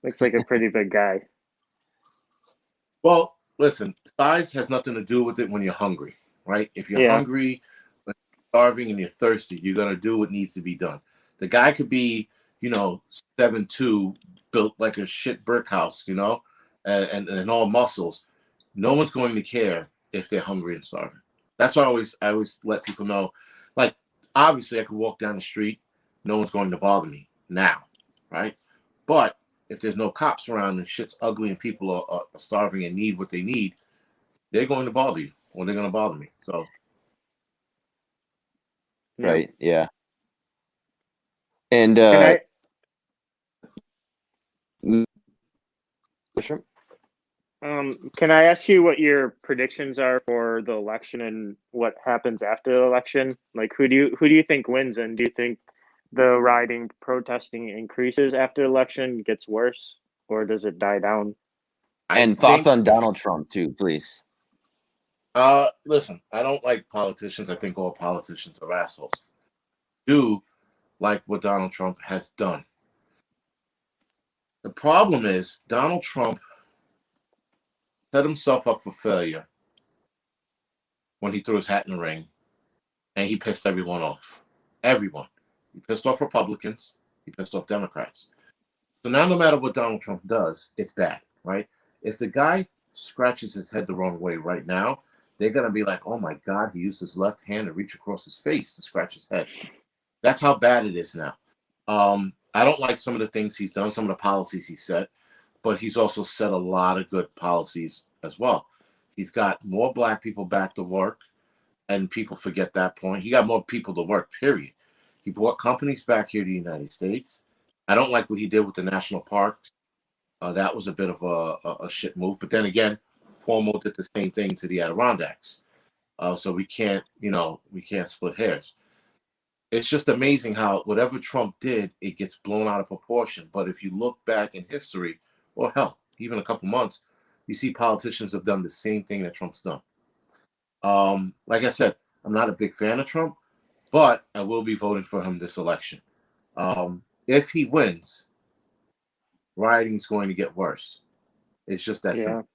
Looks like a pretty big guy. Well, listen, size has nothing to do with it when you're hungry, right? If you're hungry, starving, and you're thirsty, you're going to do what needs to be done. The guy could be, 7'2", built like a shit brick house, and all muscles. No one's going to care if they're hungry and starving. That's why I always let people know Like, obviously, I could walk down the street, no one's going to bother me now, right? But if there's no cops around and shit's ugly and people are starving and need what they need, they're going to bother you, or they're going to bother me. So, Yeah. Right. Yeah. And Can I Shrimp? can I ask you what your predictions are for the election and what happens after the election? Like who do you think wins, and do you think the rioting protesting increases after the election, gets worse, or does it die down? I And thoughts think, on Donald Trump too, please. listen, I don't like politicians. I think all politicians are assholes. Do like what Donald Trump has done. The problem is Donald Trump set himself up for failure when he threw his hat in the ring, and he pissed everyone off. Everyone. He pissed off Republicans. He pissed off Democrats. So now, no matter what Donald Trump does, it's bad, right? If the guy scratches his head the wrong way right now, they're going to be like, oh my God, he used his left hand to reach across his face to scratch his head. That's how bad it is now. I don't like some of the things he's done, some of the policies he set, but he's also set a lot of good policies as well. He's got more black people back to work, and people forget that point. He got more people to work, period. He brought companies back here to the United States. I don't like what he did with the national parks. That was a bit of a shit move. But then again, Cuomo did the same thing to the Adirondacks. So we can't split hairs. It's just amazing how whatever Trump did, it gets blown out of proportion. But if you look back in history, or hell, even a couple months, you see politicians have done the same thing that Trump's done. Like I said, I'm not a big fan of Trump, but I will be voting for him this election. If he wins, rioting is going to get worse. It's just that Yeah, simple.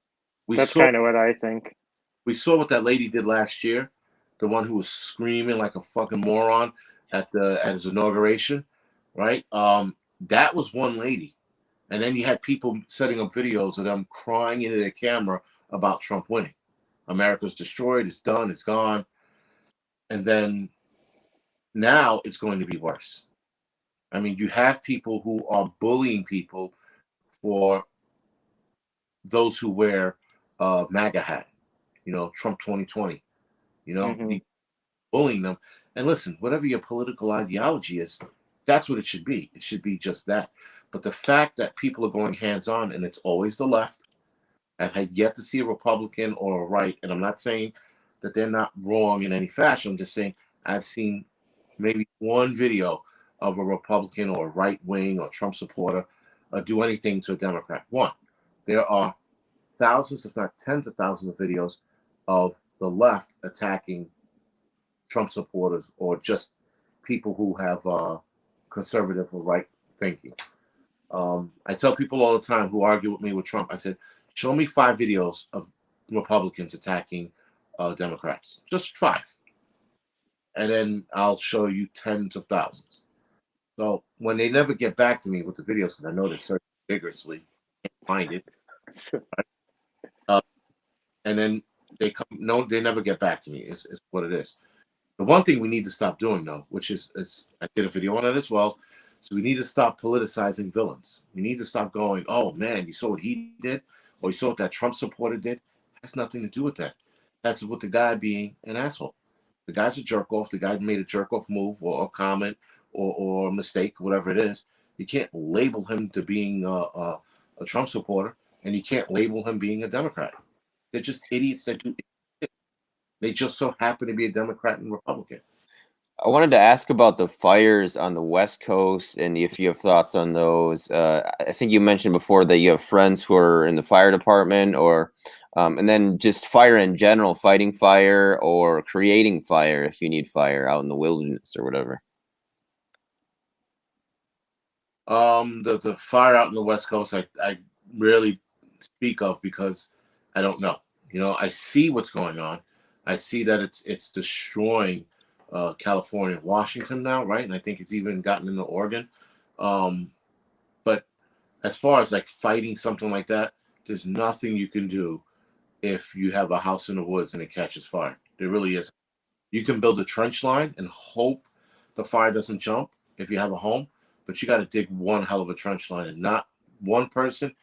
We that's saw kind of what I think. what that lady did last year, the one who was screaming like a fucking moron at his inauguration, right? That was one lady, and then you had people setting up videos of them crying into their camera about Trump winning. America's destroyed, it's done, it's gone, and then now it's going to be worse. I mean, you have people who are bullying people for those who wear MAGA hat, Trump 2020, Hmm. bullying them. And listen, whatever your political ideology is, that's what it should be. It should be just that. But the fact that people are going hands on, and it's always the left, I've had yet to see a Republican or a right, and I'm not saying that they're not wrong in any fashion. I'm just saying I've seen maybe one video of a Republican or right wing or Trump supporter do anything to a Democrat. One, there are thousands, if not tens of thousands, of videos of the left attacking Trump supporters or just people who have conservative or right thinking. I tell people all the time who argue with me with Trump, I said, show me 5 videos of Republicans attacking Democrats. Just 5. And then I'll show you tens of thousands. So when they never get back to me with the videos, because I know they're searching vigorously, can't find it. And then they come, no, they never get back to me. It's what it is. The one thing we need to stop doing, though, which is I did a video on it as well. So we need to stop politicizing villains. We need to stop going, oh man, you saw what he did, or you saw what that Trump supporter did. It has nothing to do with that. That's with the guy being an asshole. The guy's a jerk off. The guy made a jerk off move or a comment or a mistake, whatever it is. You can't label him to being a Trump supporter, and you can't label him being a Democrat. They're just idiots that do it. They just so happen to be a Democrat and Republican. I wanted to ask about the fires on the West Coast and if you have thoughts on those. I think you mentioned before that you have friends who are in the fire department, and then just fire in general, fighting fire or creating fire if you need fire out in the wilderness or whatever. The fire out in the West Coast, I rarely speak of because I don't know. I see what's going on. I see that it's destroying California and Washington now, right? And I think it's even gotten into Oregon. But as far as like fighting something like that, there's nothing you can do if you have a house in the woods and it catches fire. There really isn't. You can build a trench line and hope the fire doesn't jump if you have a home, but you got to dig one hell of a trench line, and not one person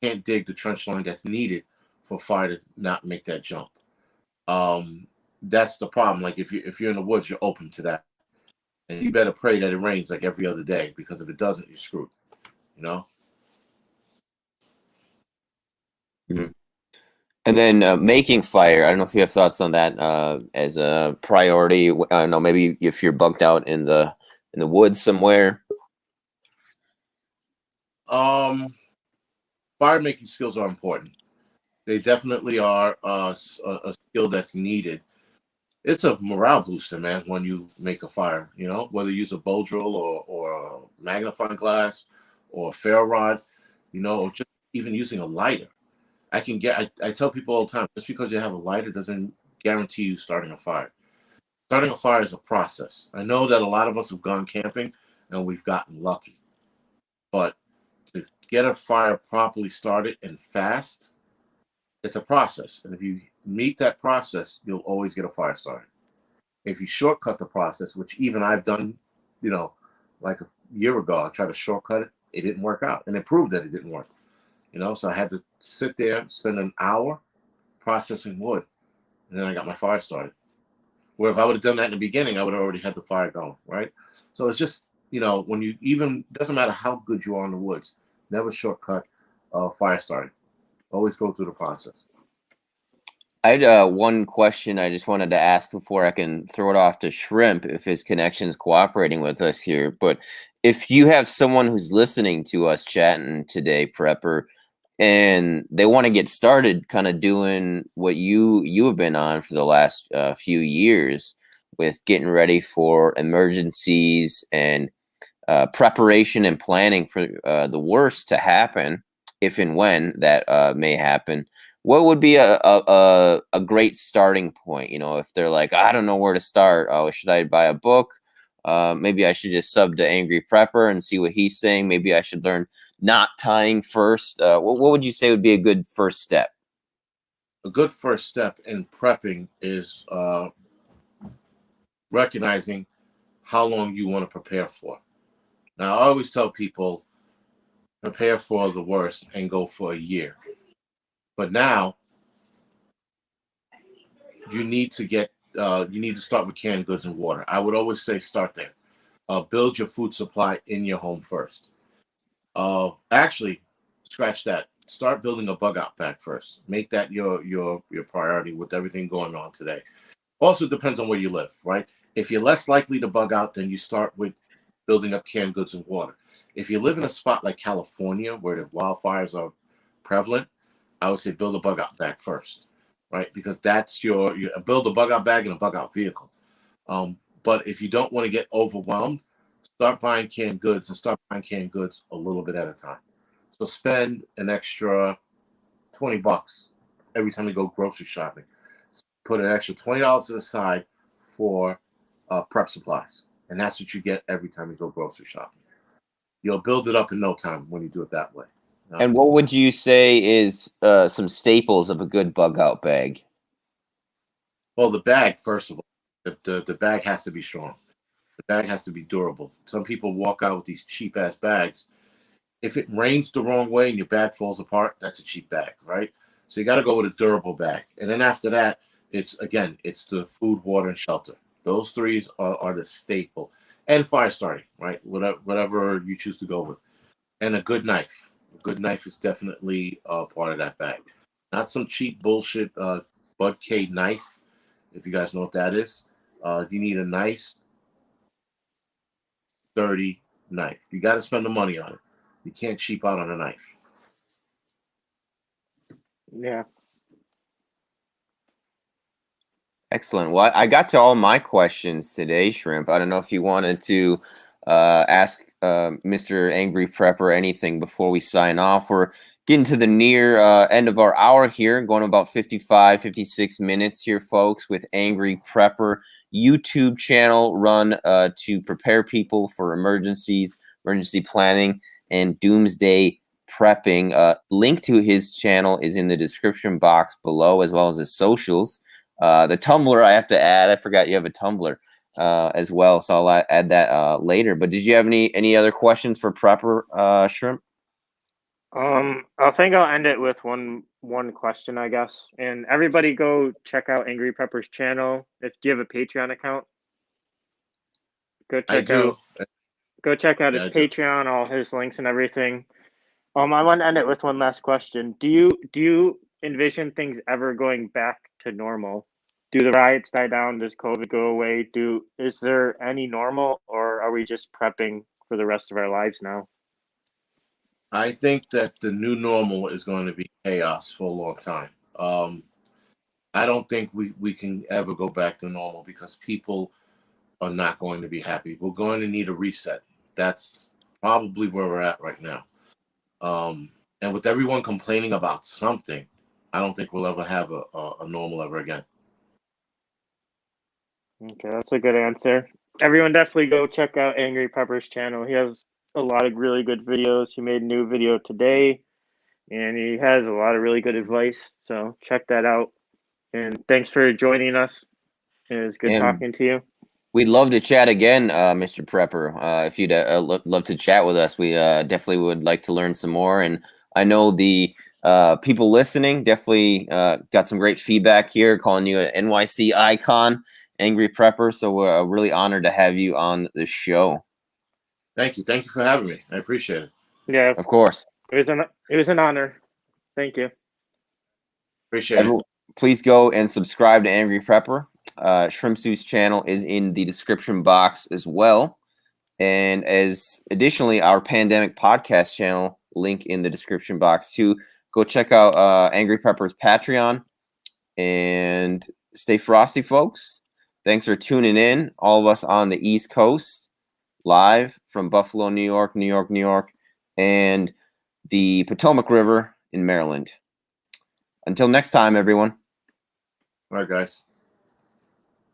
can't dig the trench line that's needed for fire to not make that jump. That's the problem. Like if you're in the woods, you're open to that, and you better pray that it rains like every other day, because if it doesn't, you're screwed. You know. Mhm. And then making fire. I don't know if you have thoughts on that as a priority. I don't know, maybe if you're bunked out in the woods somewhere. Fire making skills are important. They definitely are a skill that's needed. It's a morale booster, man, when you make a fire, you know, whether you use a bow drill or a magnifying glass or a ferro rod, you know, or just even using a lighter. I tell people all the time, just because you have a lighter doesn't guarantee you starting a fire. Starting a fire is a process. I know that a lot of us have gone camping and we've gotten lucky, but to get a fire properly started and fast, it's a process. And if you meet that process, you'll always get a fire started. If you shortcut the process, which even I've done, you know, like a year ago, I tried to shortcut it. It didn't work out, and it proved that it didn't work. You know, so I had to sit there, spend an hour processing wood, and then I got my fire started. Where if I would have done that in the beginning, I would have already had the fire going, right? So it's just, you know, when you even, doesn't matter how good you are in the woods, never shortcut fire starting. Always go through the process. I had one question I just wanted to ask before I can throw it off to Shrimp if his connection's cooperating with us here. But if you have someone who's listening to us chatting today, Prepper, and they want to get started kind of doing what you have been on for the last few years with getting ready for emergencies and preparation and planning for the worst to happen, if and when that may happen, what would be a great starting point? You know, if they're like, I don't know where to start. Oh, should I buy a book? Maybe I should just sub to Angry Prepper and see what he's saying. Maybe I should learn knot tying first. What would you say would be a good first step? A good first step in prepping is recognizing how long you want to prepare for. Now, I always tell people, prepare for the worst and go for a year. But now you need to start with canned goods and water. I would always say start there. Build your food supply in your home first. Actually, scratch that. Start building a bug out bag first. Make that your priority with everything going on today. Also depends on where you live, right? If you're less likely to bug out, then you start with building up canned goods and water. If you live in a spot like California where the wildfires are prevalent, I would say build a bug out bag first, right? Because that's your build a bug out bag and a bug out vehicle. But if you don't want to get overwhelmed, start buying canned goods and start buying canned goods a little bit at a time. So spend an extra $20 every time you go grocery shopping. Put an extra $20 to the side for prep supplies, and that's what you get every time you go grocery shopping. You'll build it up in no time when you do it that way. And what would you say is some staples of a good bug out bag? Well, the bag, first of all, the bag has to be strong. The bag has to be durable. Some people walk out with these cheap ass bags. If it rains the wrong way and your bag falls apart, that's a cheap bag, right? So you got to go with a durable bag. And then after that, it's the food, water, and shelter. Those three are the staple. And fire starting, right? Whatever you choose to go with. And a good knife. A good knife is definitely part of that bag. Not some cheap bullshit Bud K knife, if you guys know what that is. You need a nice, sturdy knife. You got to spend the money on it. You can't cheap out on a knife. Yeah. Excellent. Well, I got to all my questions today, Shrimp. I don't know if you wanted to ask Mr. Angry Prepper anything before we sign off. We're getting to the near end of our hour here, going about 55, 56 minutes here, folks, with Angry Prepper YouTube channel run to prepare people for emergencies, emergency planning, and doomsday prepping. Link to his channel is in the description box below, as well as his socials. The Tumblr, I have to add. I forgot you have a Tumblr as well, so I'll add that later. But did you have any other questions for Prepper Shrimp? I think I'll end it with one question, I guess. And everybody go check out Angry Pepper's channel. If you have a Patreon account, go check out his Yeah, I do. Patreon, all his links and everything. I want to end it with one last question. Do you envision things ever going back to normal? Do the riots die down? Does COVID go away? Is there any normal, or are we just prepping for the rest of our lives now? I think that the new normal is going to be chaos for a long time. I don't think we can ever go back to normal because people are not going to be happy. We're going to need a reset. That's probably where we're at right now. And with everyone complaining about something, I don't think we'll ever have a normal ever again. Okay, that's a good answer. Everyone definitely go check out Angry Pepper's channel. He has a lot of really good videos. He made a new video today, and he has a lot of really good advice. So check that out. And thanks for joining us. It was good And talking to you. we'd love to chat again, Mr. Prepper. If you'd love to chat with us, we definitely would like to learn some more. And I know the people listening definitely got some great feedback here, calling you an NYC icon, Angry Prepper. So we're really honored to have you on the show. Thank you. Thank you for having me. I appreciate it. Yeah, Of course. it was an honor. Thank you. Appreciate it. Please go and subscribe to Angry Prepper. ShrimpZoo's channel is in the description box as well. And as additionally, our pandemic podcast channel, link in the description box too. Go check out Angry Prepper's Patreon. And stay frosty, folks. Thanks for tuning in. All of us on the East Coast, live from Buffalo, New York, New York, and the Potomac River in Maryland. Until next time, everyone. All right, guys.